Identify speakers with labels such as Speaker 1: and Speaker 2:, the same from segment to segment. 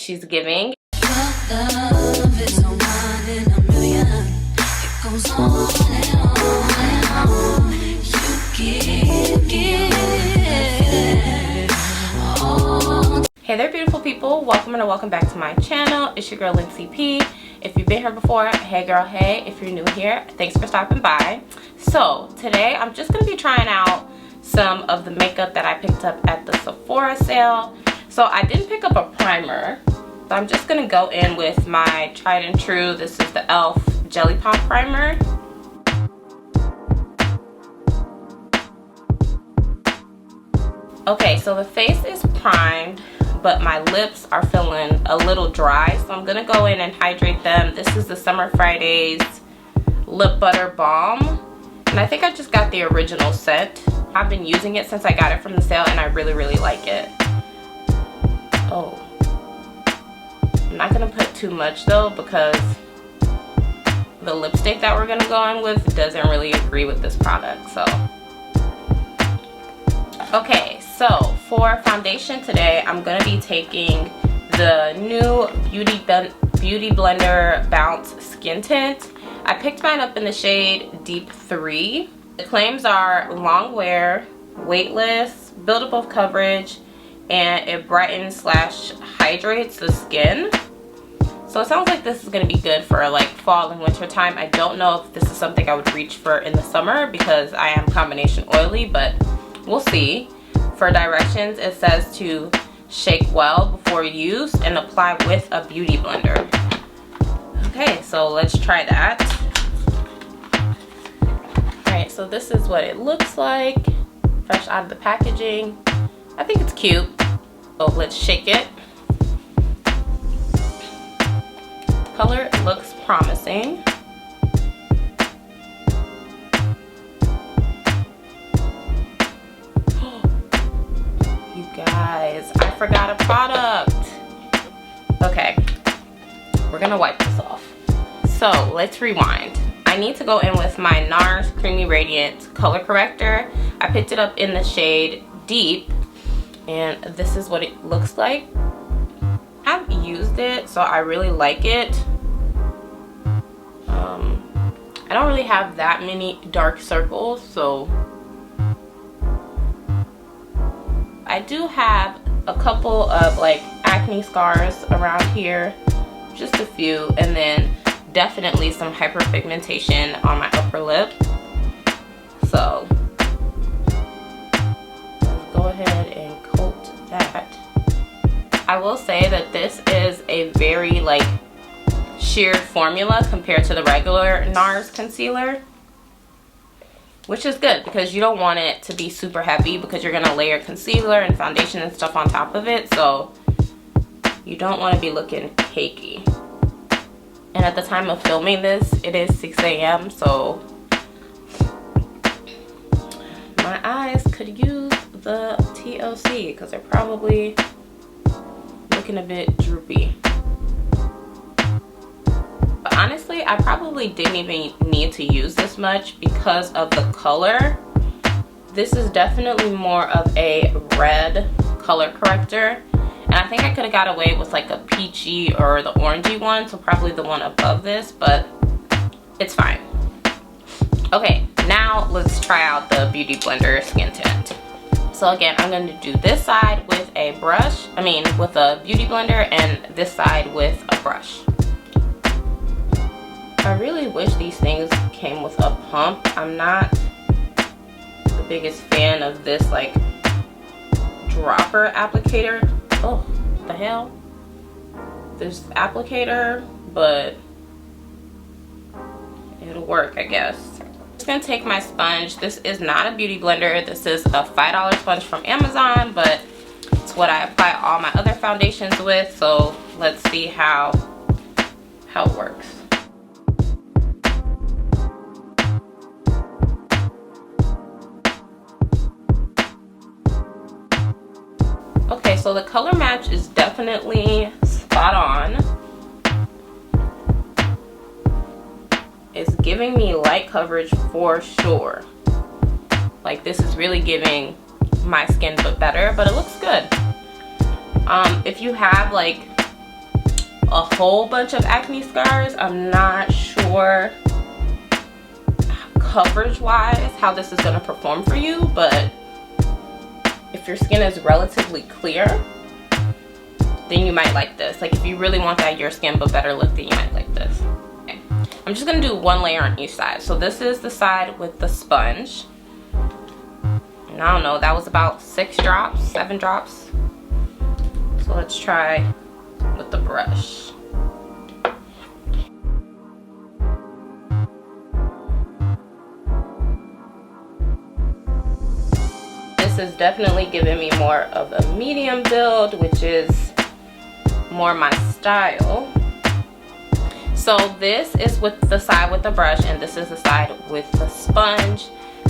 Speaker 1: she's giving.
Speaker 2: Love is no one in a million. It goes on and on and on. You give all.
Speaker 1: Hey there, beautiful people. Welcome and welcome back to my channel. It's your girl Lindsay P. If you've been here before, hey girl, hey. If you're new here, thanks for stopping by. So today I'm just gonna be trying out some of the makeup that I picked up at the Sephora sale. So I didn't pick up a primer, so I'm just gonna go in with my tried and true. This is the e.l.f. Jelly Pop Primer. Okay, so the face is primed, but my lips are feeling a little dry, so I'm gonna go in and hydrate them. This is the Summer Fridays Lip Butter Balm, and I think I just got the original set. I've been using it since I got it from the sale, and I really like it. Oh, I'm not gonna put too much though, because the lipstick that we're gonna go in with doesn't really agree with this product. So okay, so for foundation today, I'm gonna be taking the new Beauty Blender Bounce Skin Tint. I picked mine up in the shade Deep 3. The claims are long wear, weightless, buildable coverage, and it brightens / hydrates the skin. So it sounds like this is gonna be good for like fall and winter time. I don't know if this is something I would reach for in the summer because I am combination oily, but we'll see. For directions, it says to shake well before use and apply with a beauty blender. Okay, so let's try that. Alright, so this is what it looks like, fresh out of the packaging. I think it's cute. So let's shake it. Color looks promising. Guys, I forgot a product. Okay, we're gonna wipe this off. So let's rewind. I need to go in with my NARS Creamy Radiant Color Corrector. I picked it up in the shade Deep, and this is what it looks like. I've used it, so I really like it. I don't really have that many dark circles, so I do have a couple of like acne scars around here, just a few, and then definitely some hyperpigmentation on my upper lip. So let's go ahead and coat that. I will say that this is a very like sheer formula compared to the regular NARS concealer, which is good because you don't want it to be super heavy because you're gonna layer concealer and foundation and stuff on top of it, so you don't want to be looking cakey. And at the time of filming this, it is 6 a.m. so my eyes could use the TLC because they're probably looking a bit droopy. But honestly, I probably didn't even need to use this much because of the color. This is definitely more of a red color corrector, and I think I could have got away with like a peachy or the orangey one, so probably the one above this, but it's fine. Okay, now let's try out the Beauty Blender Skin Tint. So again, I'm going to do this side with a brush, with a beauty blender, and this side with a brush. I really wish these things came with a pump. I'm not the biggest fan of this like dropper applicator. Oh, the hell? This applicator, but it'll work, I guess. I'm just gonna take my sponge. This is not a beauty blender. This is a $5 sponge from Amazon, but it's what I apply all my other foundations with. So let's see how it works. Okay, so the color match is definitely spot on. It's giving me light coverage for sure. Like, this is really giving my skin but better, but it looks good. If you have like a whole bunch of acne scars, I'm not sure coverage wise how this is going to perform for you, but if your skin is relatively clear, then you might like this. Like if you really want that your skin but better look, then you might like this. Okay. I'm just going to do one layer on each side. So this is the side with the sponge. And I don't know, that was about 6 drops, 7 drops. So let's try with the brush. This is definitely giving me more of a medium build, which is more my style. So this is with the side with the brush, and this is the side with the sponge.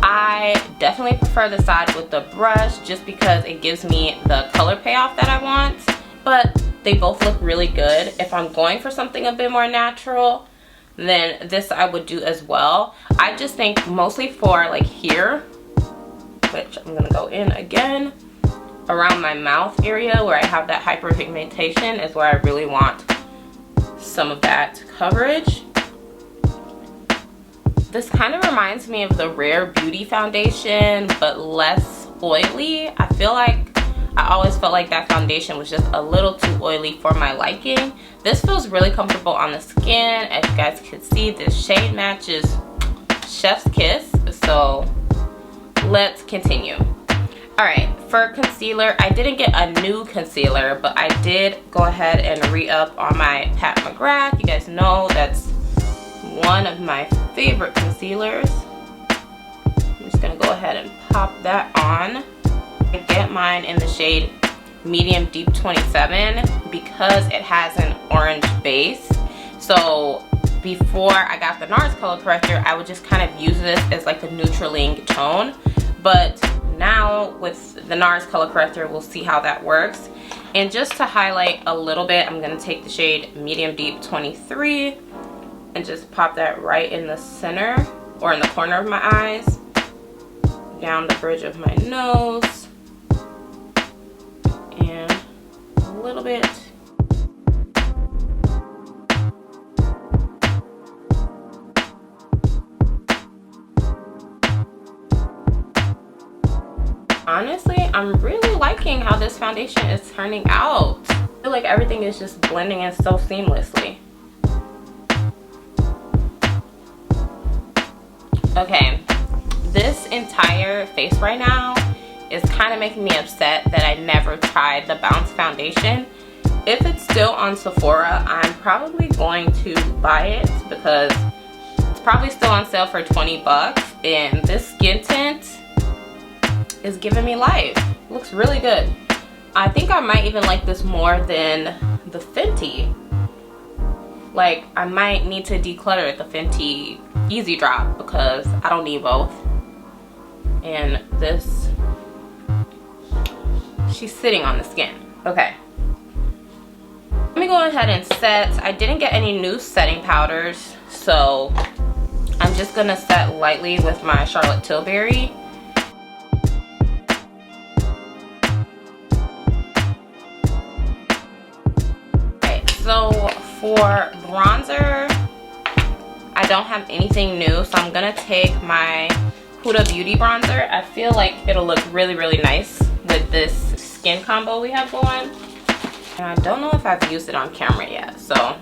Speaker 1: I definitely prefer the side with the brush just because it gives me the color payoff that I want, but they both look really good. If I'm going for something a bit more natural, then this I would do as well. I just think mostly for like here, which I'm gonna go in again, around my mouth area where I have that hyperpigmentation is where I really want some of that coverage. This kind of reminds me of the Rare Beauty foundation, but less oily. I feel like I always felt like that foundation was just a little too oily for my liking. This feels really comfortable on the skin. As you guys can see, this shade matches Chef's Kiss. So let's continue. Alright, for concealer, I didn't get a new concealer, but I did go ahead and re-up on my Pat McGrath. You guys know that's one of my favorite concealers. I'm just gonna go ahead and pop that on. I get mine in the shade Medium Deep 27 because it has an orange base. So before I got the NARS color corrector, I would just kind of use this as like a neutraling tone. But now with the NARS color corrector, we'll see how that works. And just to highlight a little bit, I'm gonna take the shade Medium Deep 23 and just pop that right in the center or in the corner of my eyes, down the bridge of my nose, and a little bit honestly, I'm really liking how this foundation is turning out. I feel like everything is just blending in so seamlessly. Okay, this entire face right now is kind of making me upset that I never tried the Bounce foundation. If it's still on Sephora, I'm probably going to buy it because it's probably still on sale for 20 bucks, and this skin tint is giving me life. It looks really good. I think I might even like this more than the Fenty. Like, I might need to declutter the Fenty Easy Drop because I don't need both. And this, she's sitting on the skin. Okay. Let me go ahead and set. I didn't get any new setting powders, so I'm just gonna set lightly with my Charlotte Tilbury. So for bronzer, I don't have anything new, so I'm gonna take my Huda Beauty bronzer. I feel like it'll look really, really nice with this skin combo we have going. And I don't know if I've used it on camera yet, so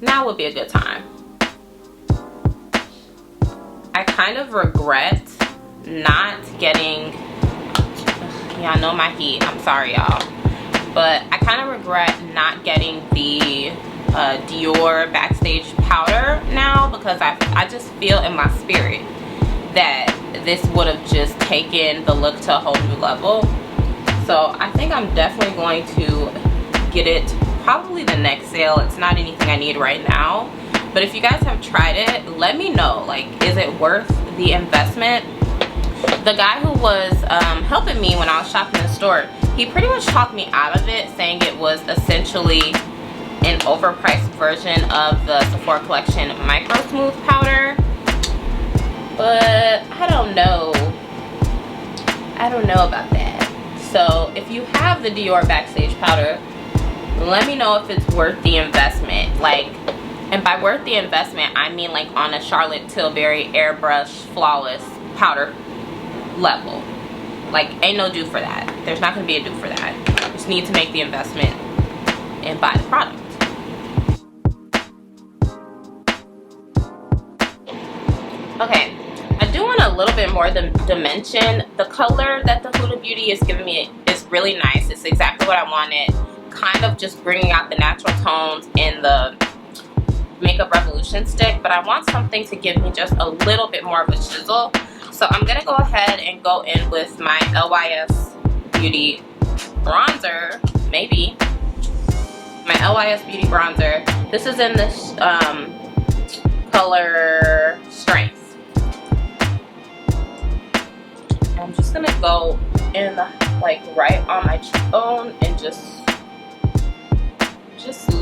Speaker 1: now would be a good time. I kind of regret not getting, y'all know my heat, I'm sorry y'all. But I kind of regret not getting the Dior Backstage powder now because I just feel in my spirit that this would have just taken the look to a whole new level. So I think I'm definitely going to get it probably the next sale. It's not anything I need right now. But if you guys have tried it, let me know. Like, is it worth the investment? The guy who was helping me when I was shopping in the store, he pretty much talked me out of it, saying it was essentially an overpriced version of the Sephora Collection Micro Smooth powder. But I don't know. I don't know about that. So if you have the Dior Backstage powder, let me know if it's worth the investment. Like, and by worth the investment, I mean like on a Charlotte Tilbury Airbrush Flawless powder level. Like, ain't no do for that. There's not gonna be a do for that. You just need to make the investment and buy the product. Okay, I do want a little bit more dimension. The color that the Huda Beauty is giving me is really nice. It's exactly what I wanted. Kind of just bringing out the natural tones in the Makeup Revolution stick, but I want something to give me just a little bit more of a chisel. So I'm gonna go ahead and go in with my LYS Beauty bronzer, maybe. My LYS Beauty bronzer. This is in this color Strength. I'm just gonna go in like right on my cheekbone and just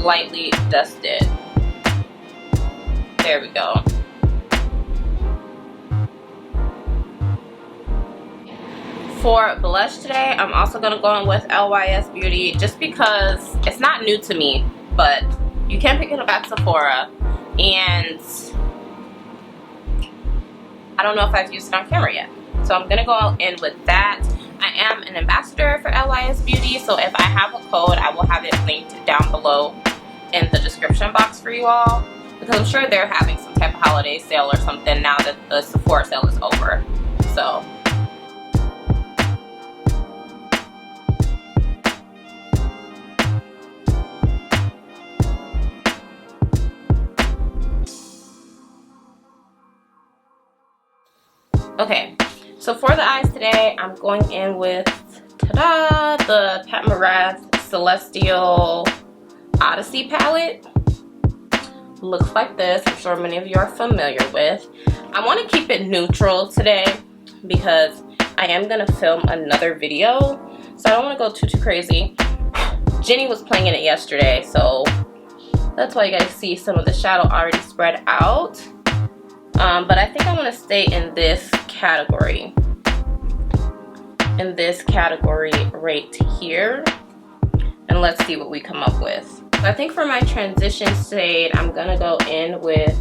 Speaker 1: lightly dust it. There we go. For blush today, I'm also gonna go in with LYS Beauty just because it's not new to me, but you can pick it up at Sephora, and I don't know if I've used it on camera yet. So I'm gonna go in with that. I am an ambassador for LYS Beauty, so if I have a code, I will have it linked down below in the description box for you all, because I'm sure they're having some type of holiday sale or something now that the Sephora sale is over. So okay, so for the eyes today, I'm going in with, ta-da, the Pat McGrath Celestial Odyssey palette. Looks like this. I'm sure many of you are familiar with. I want to keep it neutral today because I am going to film another video, so I don't want to go too crazy. Jenny was playing in it yesterday, so that's why you guys see some of the shadow already spread out. But I think I want to stay in this category. In this category right here. And let's see what we come up with. So I think for my transition shade, I'm going to go in with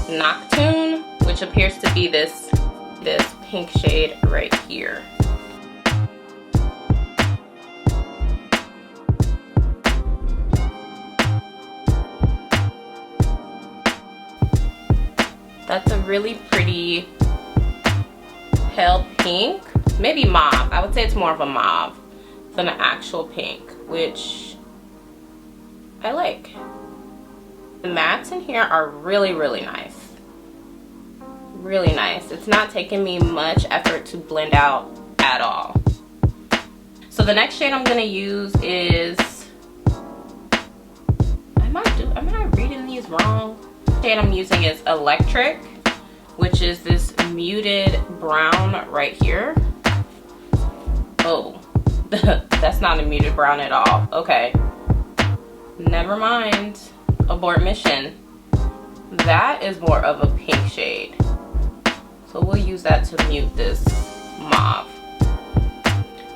Speaker 1: Nocturne, which appears to be this pink shade right here. That's a really pretty pale pink, maybe mauve. I would say it's more of a mauve than an actual pink, which I like. The mattes in here are really, really nice. Really nice. It's not taking me much effort to blend out at all. So the next shade I'm gonna use is, am I reading these wrong? The shade I'm using is Electric, which is this muted brown right here. Oh, that's not a muted brown at all. Okay, never mind. Abort mission. That is more of a pink shade. So we'll use that to mute this mauve.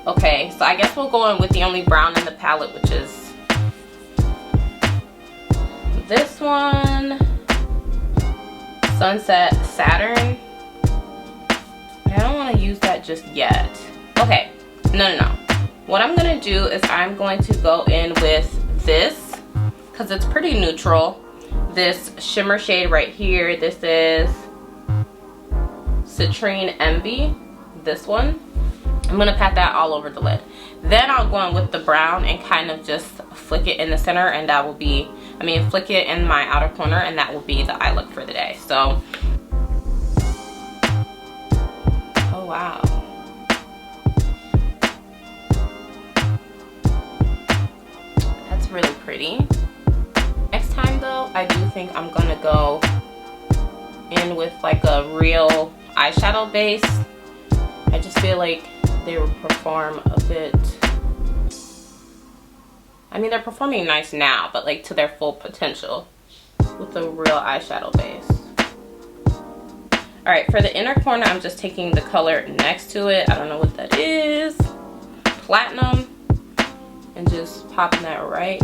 Speaker 1: Okay, so I guess we'll go in with the only brown in the palette, which is this one. Sunset Saturn. I don't want to use that just yet. Okay, no. What I'm going to do is I'm going to go in with this, because it's pretty neutral. This shimmer shade right here. This is Citrine Envy. This one. I'm going to pat that all over the lid. Then I'll go in with the brown and kind of just flick it in the center, and that will be, flick it in my outer corner, and that will be the eye look for the day. So, oh wow. That's really pretty. Next time though, I do think I'm gonna go in with like a real eyeshadow base. I just feel like they would perform a bit, they're performing nice now, but like to their full potential with a real eyeshadow base. Alright, for the inner corner, I'm just taking the color next to it. I don't know what that is. Platinum. and just popping that right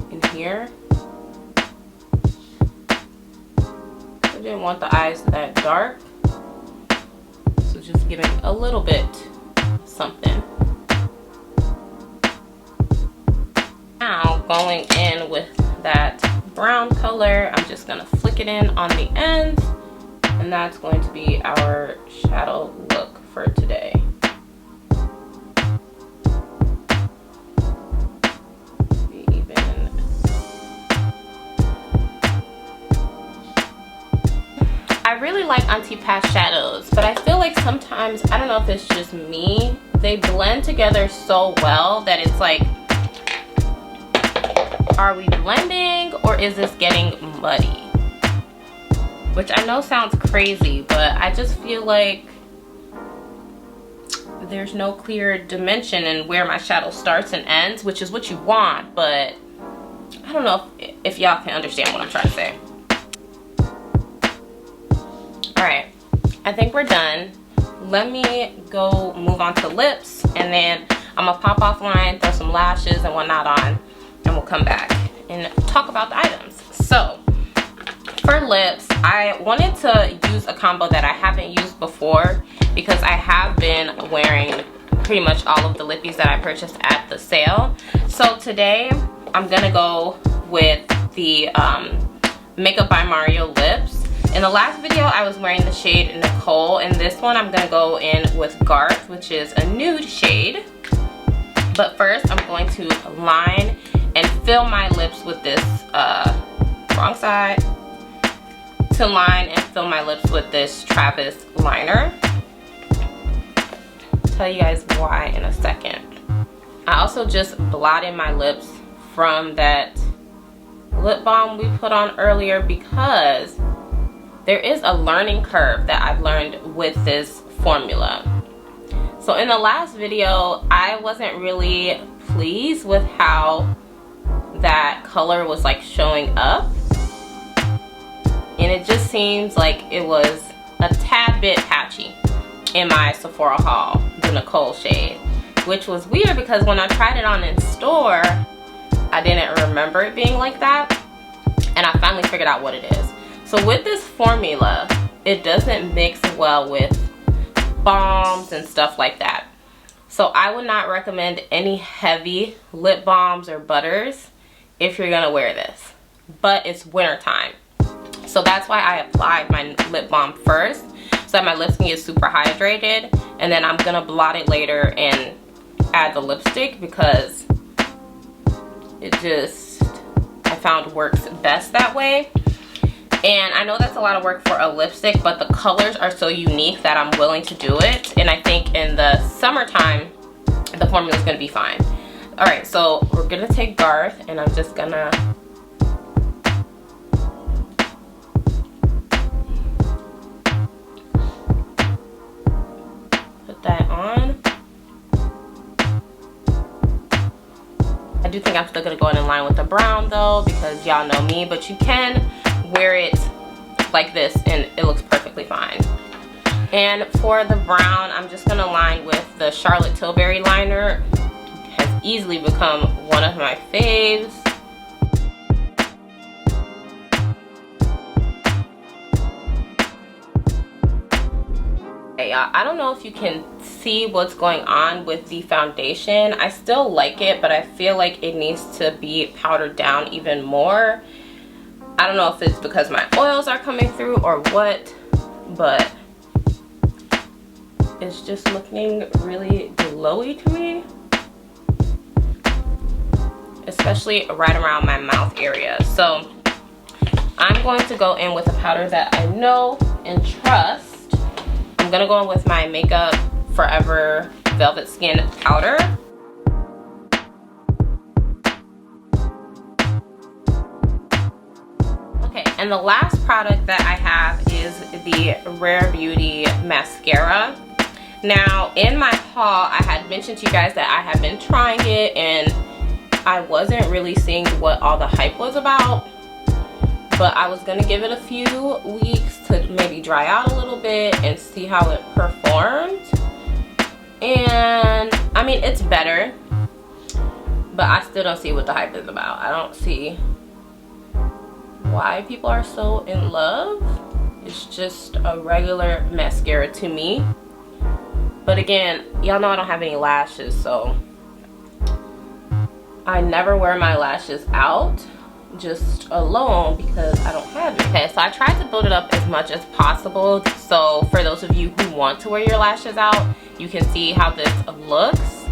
Speaker 1: in here. I didn't want the eyes that dark, so just giving a little bit something. Now going in with that brown color, I'm just gonna flick it in on the ends, and that's going to be our shadow look for today. I really like anti-patch shadows, but I feel like sometimes, I don't know if it's just me, they blend together so well that it's like, are we blending or is this getting muddy? Which I know sounds crazy, but I just feel like there's no clear dimension in where my shadow starts and ends, which is what you want, but I don't know if y'all can understand what I'm trying to say. Alright, I think we're done. Let me go move on to lips, and then I'm gonna pop offline, throw some lashes and whatnot on, and we'll come back and talk about the items. So, for lips, I wanted to use a combo that I haven't used before because I have been wearing pretty much all of the lippies that I purchased at the sale. So today, I'm gonna go with the Makeup by Mario lips. In the last video, I was wearing the shade Nicole. In this one, I'm gonna go in with Garth, which is a nude shade. But first, I'm going to line and fill my lips with this, wrong side, to line and fill my lips with this Travis liner. I'll tell you guys why in a second. I also just blotted my lips from that lip balm we put on earlier because there is a learning curve that I've learned with this formula. So in the last video, I wasn't really pleased with how that color was like showing up. And it just seems like it was a tad bit patchy in my Sephora haul, the Nicole shade. Which was weird because when I tried it on in store, I didn't remember it being like that. And I finally figured out what it is. So with this formula, it doesn't mix well with balms and stuff like that. So I would not recommend any heavy lip balms or butters if you're gonna wear this. But it's winter time. So that's why I applied my lip balm first, so that my lips can get super hydrated. And then I'm gonna blot it later and add the lipstick because it just, I found works best that way. And I know that's a lot of work for a lipstick, but the colors are so unique that I'm willing to do it. And I think in the summertime, the formula is going to be fine. Alright, so we're going to take Garth, and I'm just going to put that on. I do think I'm still going to go in line with the brown though, because y'all know me, but you can wear it like this and it looks perfectly fine. And for the brown, I'm just gonna line with the Charlotte Tilbury liner. It has easily become one of my faves. Hey y'all, I don't know if you can see what's going on with the foundation. I still like it, but I feel like it needs to be powdered down even more. I don't know if it's because my oils are coming through or what, but it's just looking really glowy to me, especially right around my mouth area. So I'm going to go in with a powder that I know and trust. I'm gonna go in with my Makeup Forever Velvet Skin powder. And the last product that I have is the Rare Beauty mascara. Now in my haul, I had mentioned to you guys that I have been trying it and I wasn't really seeing what all the hype was about, but I was gonna give it a few weeks to maybe dry out a little bit and see how it performed. And I mean, it's better, but I still don't see what the hype is about. I don't see why people are so in love. It's just a regular mascara to me. But again, y'all know I don't have any lashes, so I never wear my lashes out just alone because I don't have it. Okay, so I tried to build it up as much as possible. So for those of you who want to wear your lashes out, you can see how this looks.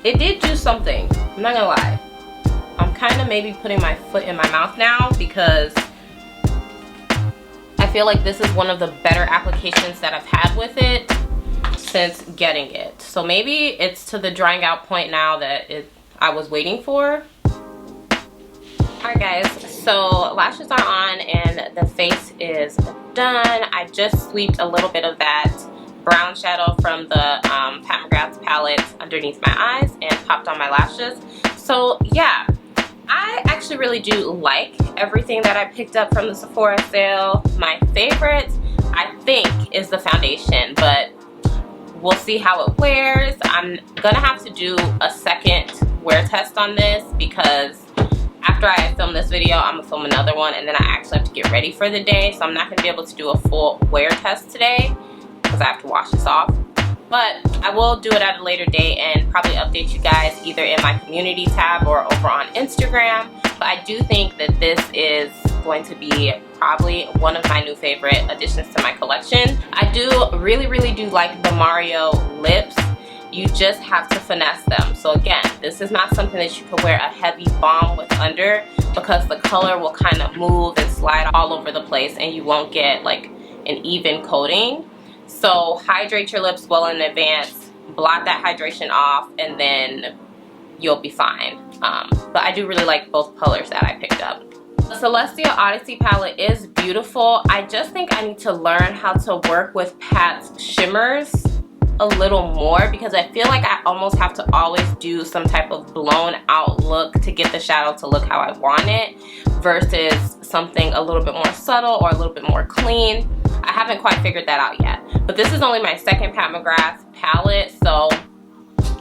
Speaker 1: It did do something, I'm not gonna lie. I'm kind of maybe putting my foot in my mouth now because I feel like this is one of the better applications that I've had with it since getting it. So maybe it's to the drying out point now that I was waiting for. Alright guys, so lashes are on and the face is done. I just sweeped a little bit of that brown shadow from the Pat McGrath's palette underneath my eyes and popped on my lashes. So yeah, I actually really do like everything that I picked up from the Sephora sale. My favorite, I think, is the foundation, but we'll see how it wears. I'm gonna have to do a second wear test on this because after I film this video, I'm gonna film another one and then I actually have to get ready for the day. So I'm not gonna be able to do a full wear test today because I have to wash this off. But I will do it at a later date and probably update you guys either in my community tab or over on Instagram. But I do think that this is going to be probably one of my new favorite additions to my collection. I do really do like the Mario lips. You just have to finesse them. So again, this is not something that you can wear a heavy balm with under because the color will kind of move and slide all over the place and you won't get like an even coating. So hydrate your lips well in advance, blot that hydration off, and then you'll be fine. But I do really like both colors that I picked up. The Celestial Odyssey palette is beautiful. I just think I need to learn how to work with Pat's shimmers a little more because I feel like I almost have to always do some type of blown out look to get the shadow to look how I want it versus something a little bit more subtle or a little bit more clean. I haven't quite figured that out yet. But this is only my second Pat McGrath palette, so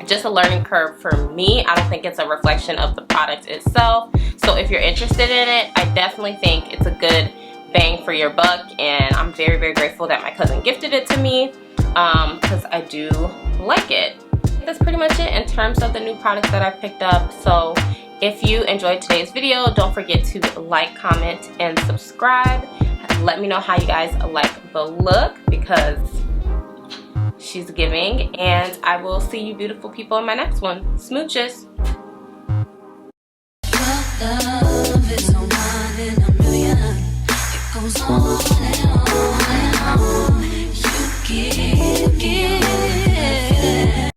Speaker 1: just a learning curve for me. I don't think it's a reflection of the product itself. So if you're interested in it, I definitely think it's a good bang for your buck, and I'm very grateful that my cousin gifted it to me because I do like it. That's pretty much it in terms of the new products that I've picked up. So if you enjoyed today's video, don't forget to like, comment, and subscribe. Let me know how you guys like the look because she's giving, and I will see you beautiful people in my next one. Smooches.
Speaker 2: Love is a one in a million. It goes on and on and on.